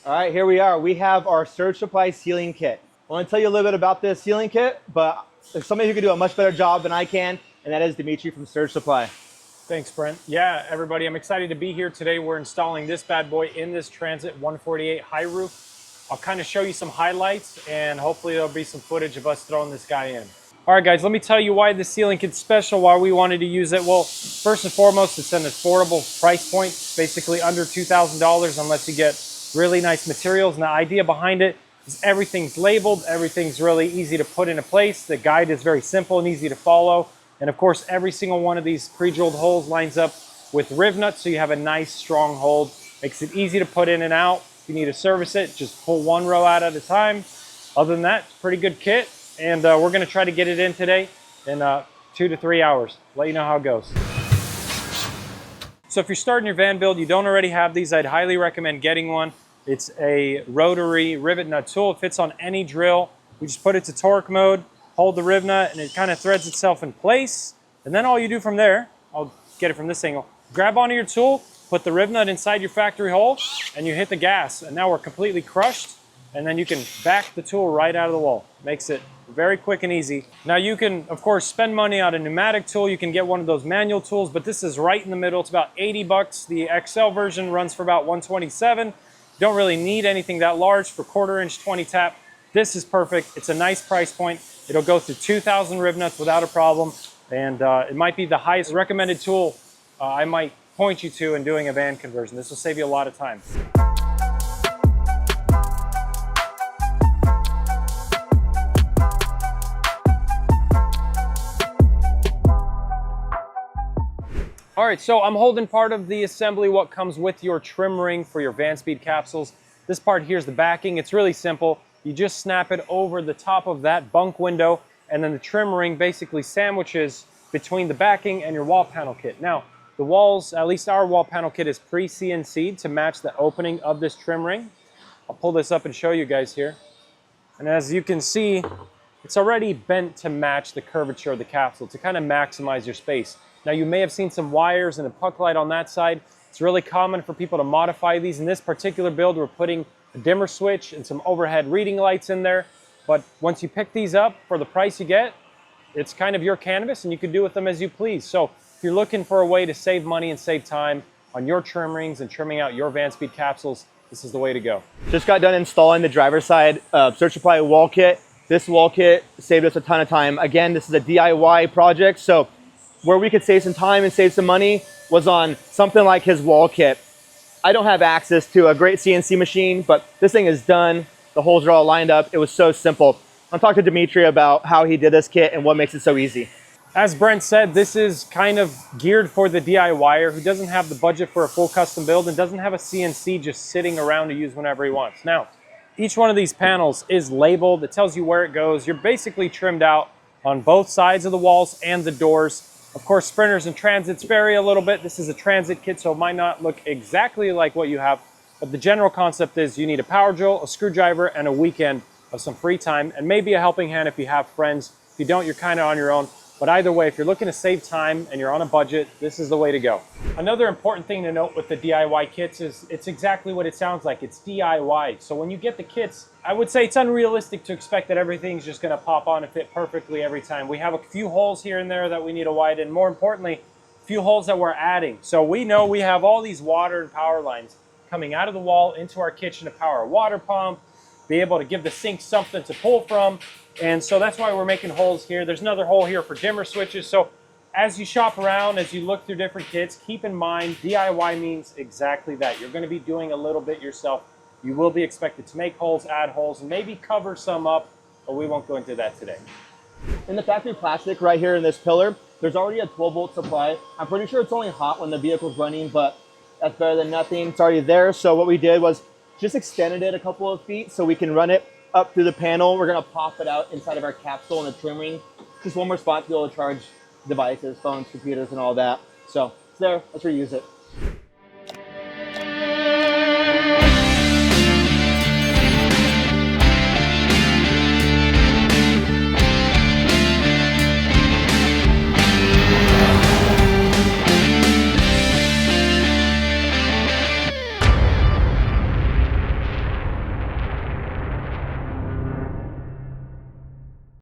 All right, here we are. We have our Serg Supply sealing kit. I want to tell you a little bit about this sealing kit, but there's somebody who can do a much better job than I can, and that is Dmitriy from Serg Supply. Thanks, Brent. Yeah, everybody, I'm excited to be here today. We're installing this bad boy in this Transit 148 high roof. I'll kind of show you some highlights, and hopefully there'll be some footage of us throwing this guy in. All right, guys, let me tell you why the sealing kit's special, why we wanted to use it. Well, first and foremost, it's an affordable price point, basically under $2,000 unless you get really nice materials. And the idea behind it is everything's labeled, everything's really easy to put into place. The guide is very simple and easy to follow. And of course, every single one of these pre-drilled holes lines up with rivet nuts, so you have a nice strong hold. Makes it easy to put in and out. If you need to service it, just pull one row out at a time. Other than that, it's a pretty good kit. And we're gonna try to get it in today in 2 to 3 hours. Let you know how it goes. So if you're starting your van build, you don't already have these, I'd highly recommend getting one. It's a rotary rivet nut tool. It fits on any drill. We just put it to torque mode, hold the rivet nut, and it kind of threads itself in place. And then all you do from there, I'll get it from this angle, grab onto your tool, put the rivet nut inside your factory hole, and you hit the gas. And now we're completely crushed, and then you can back the tool right out of the wall. Makes it very quick and easy. Now you can, of course, spend money on a pneumatic tool. You can get one of those manual tools, but this is right in the middle. It's about 80 bucks. The XL version runs for about 127. You don't really need anything that large for 1/4 inch 20 tap. This is perfect. It's a nice price point. It'll go through 2,000 rivet nuts without a problem. And it might be the highest recommended tool I might point you to in doing a van conversion. This will save you a lot of time. All right, so I'm holding part of the assembly, what comes with your trim ring for your van speed capsules. This part here is the backing. It's really simple. You just snap it over the top of that bunk window, and then the trim ring basically sandwiches between the backing and your wall panel kit. Now, the walls, at least our wall panel kit, is pre-CNC'd to match the opening of this trim ring. I'll pull this up and show you guys here. And as you can see, it's already bent to match the curvature of the capsule to kind of maximize your space. Now you may have seen some wires and a puck light on that side. It's really common for people to modify these. In this particular build, we're putting a dimmer switch and some overhead reading lights in there. But once you pick these up for the price you get, it's kind of your canvas and you can do with them as you please. So if you're looking for a way to save money and save time on your trim rings and trimming out your van speed capsules, this is the way to go. Just got done installing the driver's side Serg Supply wall kit. This wall kit saved us a ton of time. Again, this is a DIY project, so where we could save some time and save some money was on something like his wall kit. I don't have access to a great CNC machine, but this thing is done. The holes are all lined up. It was so simple. I'll talk to Dmitriy about how he did this kit and what makes it so easy. As Brent said, this is kind of geared for the DIYer who doesn't have the budget for a full custom build and doesn't have a CNC just sitting around to use whenever he wants. Now, each one of these panels is labeled. It tells you where it goes. You're basically trimmed out on both sides of the walls and the doors. Of course, sprinters and transits vary a little bit. This is a transit kit, so it might not look exactly like what you have, but the general concept is you need a power drill, a screwdriver, and a weekend of some free time, and maybe a helping hand if you have friends. If you don't, you're kind of on your own. But either way, if you're looking to save time and you're on a budget, this is the way to go. Another important thing to note with the DIY kits is it's exactly what it sounds like. It's DIY. So when you get the kits, I would say it's unrealistic to expect that everything's just gonna pop on and fit perfectly every time. We have a few holes here and there that we need to widen. More importantly, a few holes that we're adding. So we know we have all these water and power lines coming out of the wall into our kitchen to power a water pump, be able to give the sink something to pull from. And so that's why we're making holes here. There's another hole here for dimmer switches. So as you shop around, as you look through different kits, keep in mind DIY means exactly that. You're going to be doing a little bit yourself. You will be expected to make holes, add holes, and maybe cover some up, but we won't go into that today. In the factory plastic right here in this pillar, there's already a 12-volt supply. I'm pretty sure it's only hot when the vehicle's running, but that's better than nothing. It's already there. So what we did was just extended it a couple of feet so we can run it up through the panel. We're gonna pop it out inside of our capsule and the trim ring. Just one more spot to be able to charge devices, phones, computers, and all that. So it's there, let's reuse it.